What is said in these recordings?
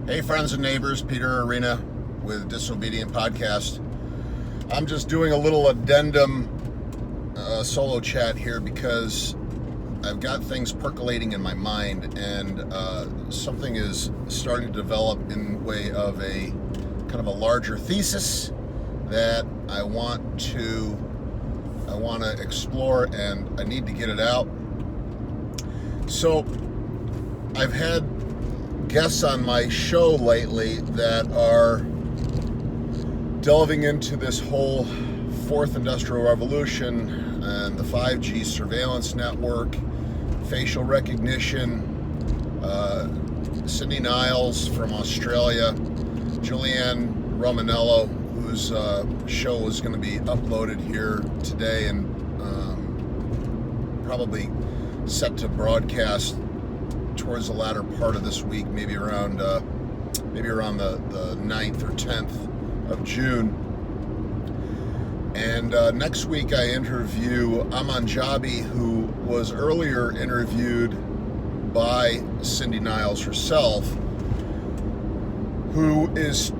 Hey friends and neighbors, Peter Arena with Disobedient Podcast. I'm just doing a little addendum solo chat here because I've got things percolating in my mind, and something is starting to develop in way of a kind of a larger thesis that I want to explore, and I need to get it out. So I've had guests on my show lately that are delving into this whole fourth industrial revolution and the 5G surveillance network, facial recognition. Cindy Niles from Australia, Julianne Romanello, whose show is going to be uploaded here today and probably set to broadcast towards the latter part of this week, maybe around the 9th or 10th of June. And next week I interview Aman Jabi, who was earlier interviewed by Cindy Niles herself, who is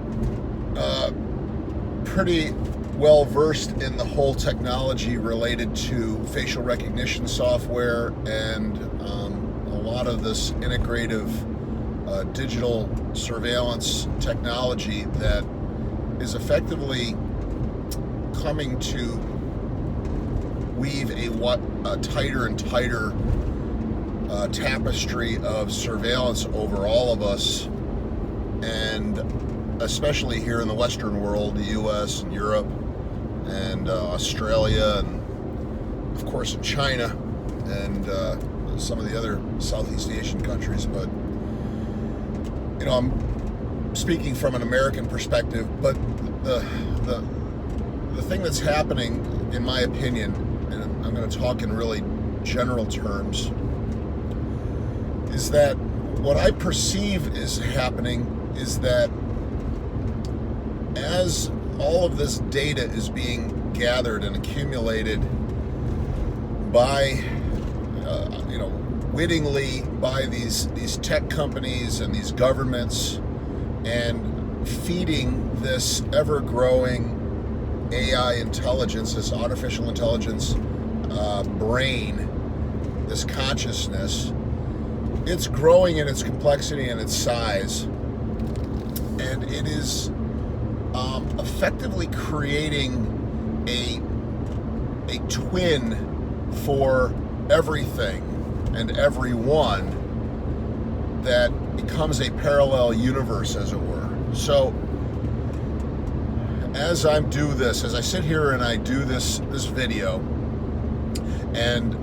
pretty well versed in the whole technology related to facial recognition software and a lot of this integrative digital surveillance technology that is effectively coming to weave a tighter and tighter tapestry of surveillance over all of us, and especially here in the Western world, the US and Europe and Australia, and of course in China and some of the other Southeast Asian countries. But I'm speaking from an American perspective, but the thing that's happening, in my opinion, and I'm going to talk in really general terms, is that what I perceive is happening is that as all of this data is being gathered and accumulated by wittingly by these tech companies and these governments, and feeding this ever-growing AI intelligence, this artificial intelligence brain, this consciousness, it's growing in its complexity and its size, and it is effectively creating a twin for everything and everyone that becomes a parallel universe, as it were. So as I sit here and I do this video, and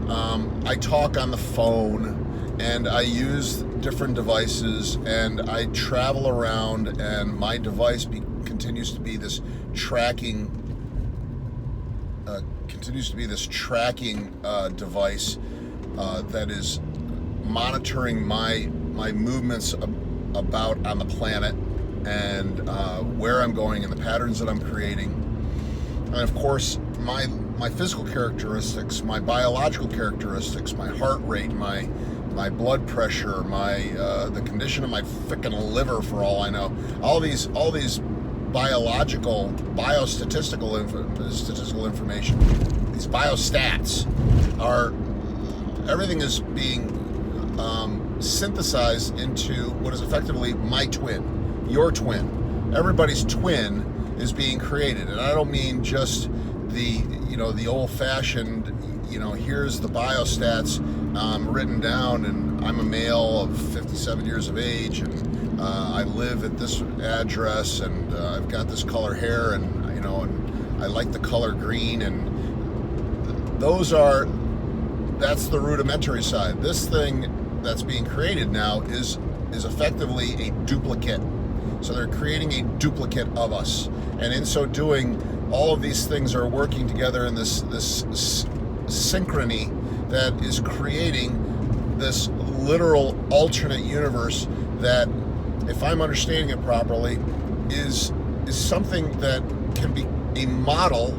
I talk on the phone, and I use different devices, and I travel around, and my device continues to be this tracking device that is monitoring my movements about on the planet, and where I'm going and the patterns that I'm creating. And of course, my physical characteristics, my biological characteristics, my heart rate, my blood pressure, the condition of my frickin' liver, for all I know, all these statistical information, these biostats everything is being synthesized into what is effectively my twin, your twin. Everybody's twin is being created, and I don't mean just the old-fashioned, here's the biostats written down, and I'm a male of 57 years of age, and I live at this address, and I've got this color hair, and and I like the color green, and that's the rudimentary side. This thing that's being created now is effectively a duplicate. So they're creating a duplicate of us, and in so doing, all of these things are working together in this synchrony that is creating this literal alternate universe that, if I'm understanding it properly, is something that can be a model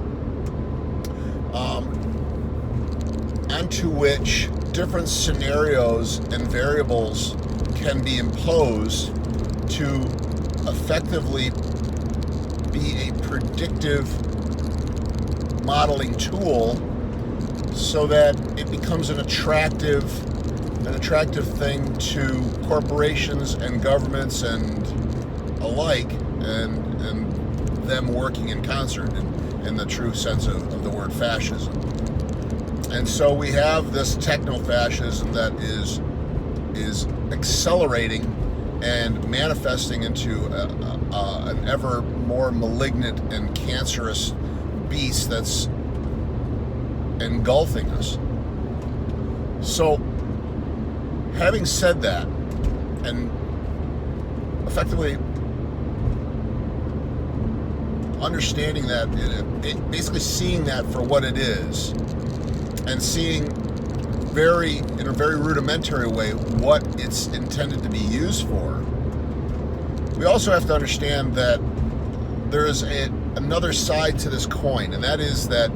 onto which different scenarios and variables can be imposed to effectively be a predictive modeling tool so that it becomes an attractive thing to corporations and governments and alike, and them working in concert in the true sense of the word fascism. And so we have this techno-fascism that is accelerating and manifesting into an ever more malignant and cancerous beast that's engulfing us. So, having said that, and effectively understanding that, basically seeing that for what it is, and seeing in a very rudimentary way what it's intended to be used for, we also have to understand that there is another side to this coin, and that is that,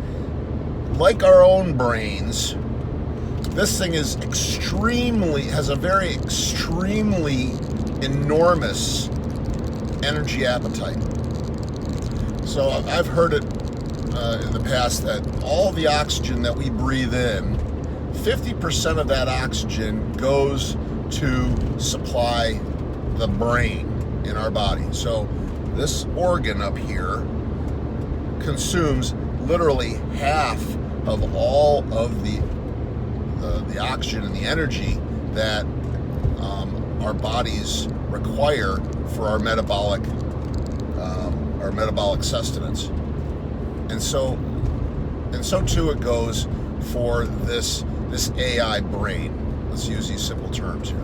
like our own brains, this thing has a very extremely enormous energy appetite. So I've heard it in the past that all the oxygen that we breathe in, 50% of that oxygen goes to supply the brain in our body. So this organ up here consumes literally half of all of the oxygen and the energy that our bodies require for our metabolic sustenance. And so too it goes for this AI brain. Let's use these simple terms here.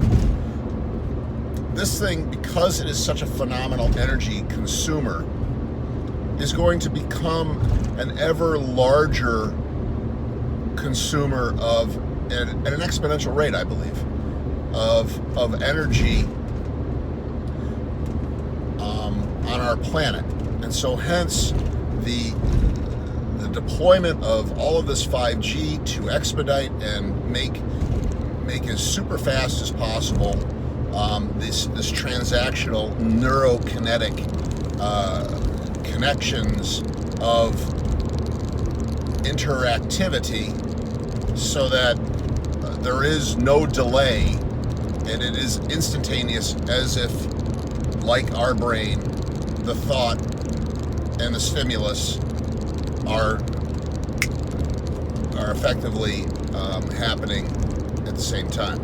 This thing, because it is such a phenomenal energy consumer, is going to become an ever larger consumer at an exponential rate, I believe, of energy on our planet. And so hence the deployment of all of this 5G to expedite and make as super fast as possible this transactional neurokinetic connections of interactivity, so that there is no delay and it is instantaneous, as if, like our brain, the thought and the stimulus are effectively happening at the same time.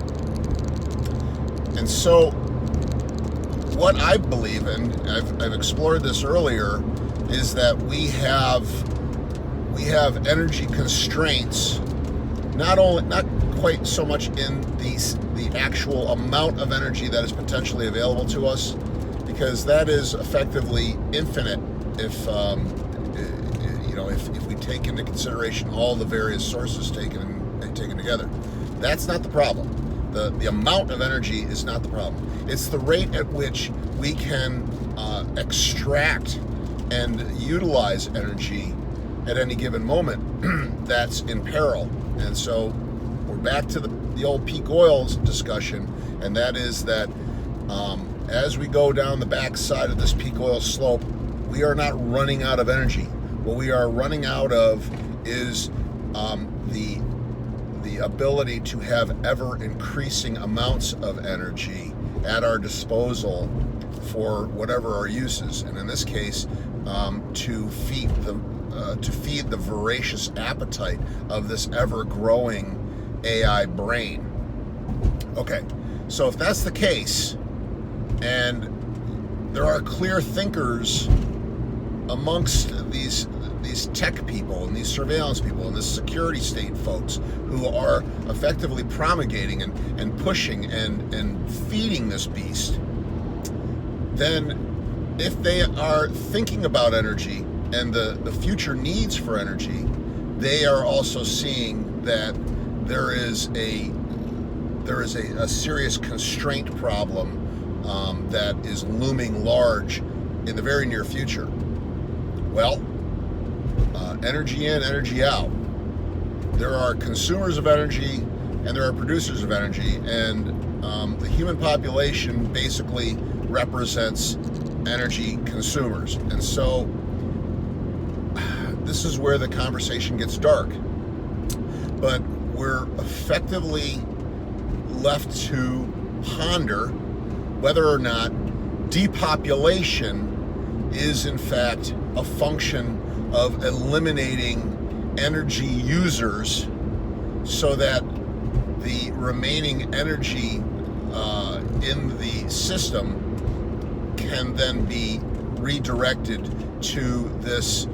And so what I believe, and I've explored this earlier, is that we have energy constraints, not quite so much in the actual amount of energy that is potentially available to us, because that is effectively infinite if we take into consideration all the various sources taken together. That's not the problem. The amount of energy is not the problem. It's the rate at which we can extract and utilize energy at any given moment that's in peril. And so we're back to the old peak oil discussion, and that is that as we go down the backside of this peak oil slope, we are not running out of energy. What we are running out of is the ability to have ever increasing amounts of energy at our disposal for whatever our uses, and in this case, to feed the voracious appetite of this ever-growing AI brain. Okay, so if that's the case, and there are clear thinkers amongst these tech people and these surveillance people and this security state folks who are effectively promulgating and pushing and feeding this beast, then if they are thinking about energy and the future needs for energy, they are also seeing that there is a serious constraint problem that is looming large in the very near future. Well, energy in, energy out. There are consumers of energy and there are producers of energy, and the human population basically represents energy consumers. And so this is where the conversation gets dark. But we're effectively left to ponder whether or not depopulation is in fact a function of eliminating energy users so that the remaining energy in the system can then be redirected to this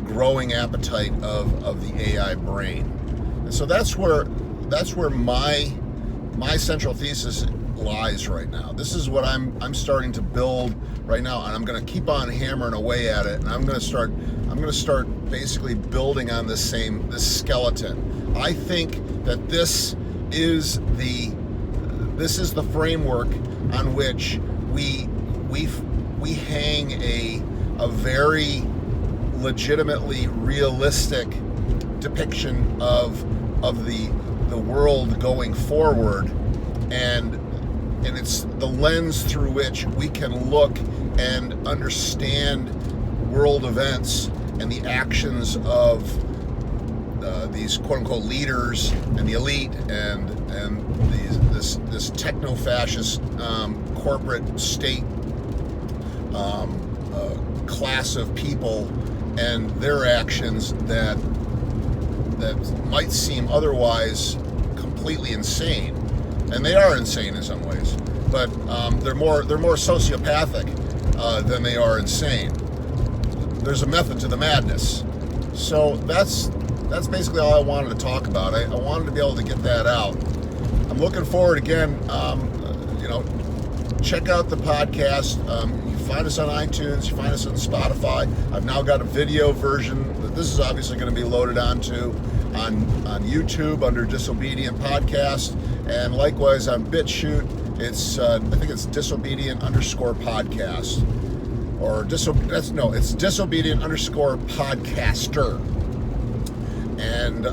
growing appetite of the AI brain. And so that's where my central thesis lies right now. This is what I'm starting to build right now, and I'm going to keep on hammering away at it, and I'm going to start basically building on this skeleton. I think that this is the framework on which we hang a very legitimately realistic depiction of the world going forward, and it's the lens through which we can look and understand world events and the actions of these quote-unquote leaders and the elite and this techno-fascist corporate state class of people and their actions that might seem otherwise completely insane, and they are insane in some ways, but they're more sociopathic than they are insane. There's a method to the madness. So that's basically all I wanted to talk about. I wanted to be able to get that out. I'm looking forward again. Check out the podcast. You find us on iTunes. You find us on Spotify. I've now got a video version that this is obviously going to be loaded onto on YouTube under Disobedient Podcast, and likewise on BitChute. It's I think it's Disobedient_podcast, or it's Disobedient_podcaster. And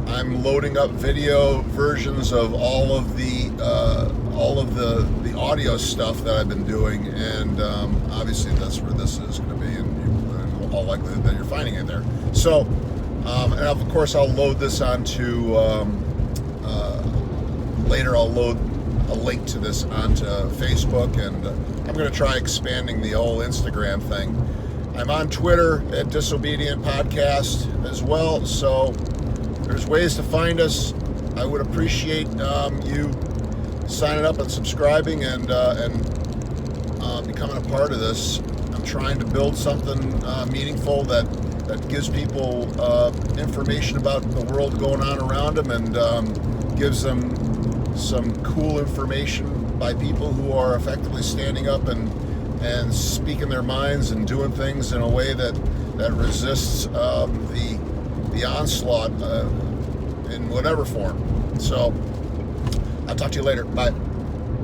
I'm loading up video versions of all of the audio stuff that I've been doing, and obviously that's where this is going to be, and in all likelihood that you're finding it there. So, and of course I'll load this onto later. I'll load a link to this onto Facebook, and I'm going to try expanding the whole Instagram thing. I'm on Twitter at Disobedient Podcast as well, so there's ways to find us. I would appreciate you signing up and subscribing and becoming a part of this. I'm trying to build something meaningful that gives people information about the world going on around them, and gives them some cool information by people who are effectively standing up and speaking their minds and doing things in a way that resists the onslaught in whatever form. So I'll talk to you later. Bye.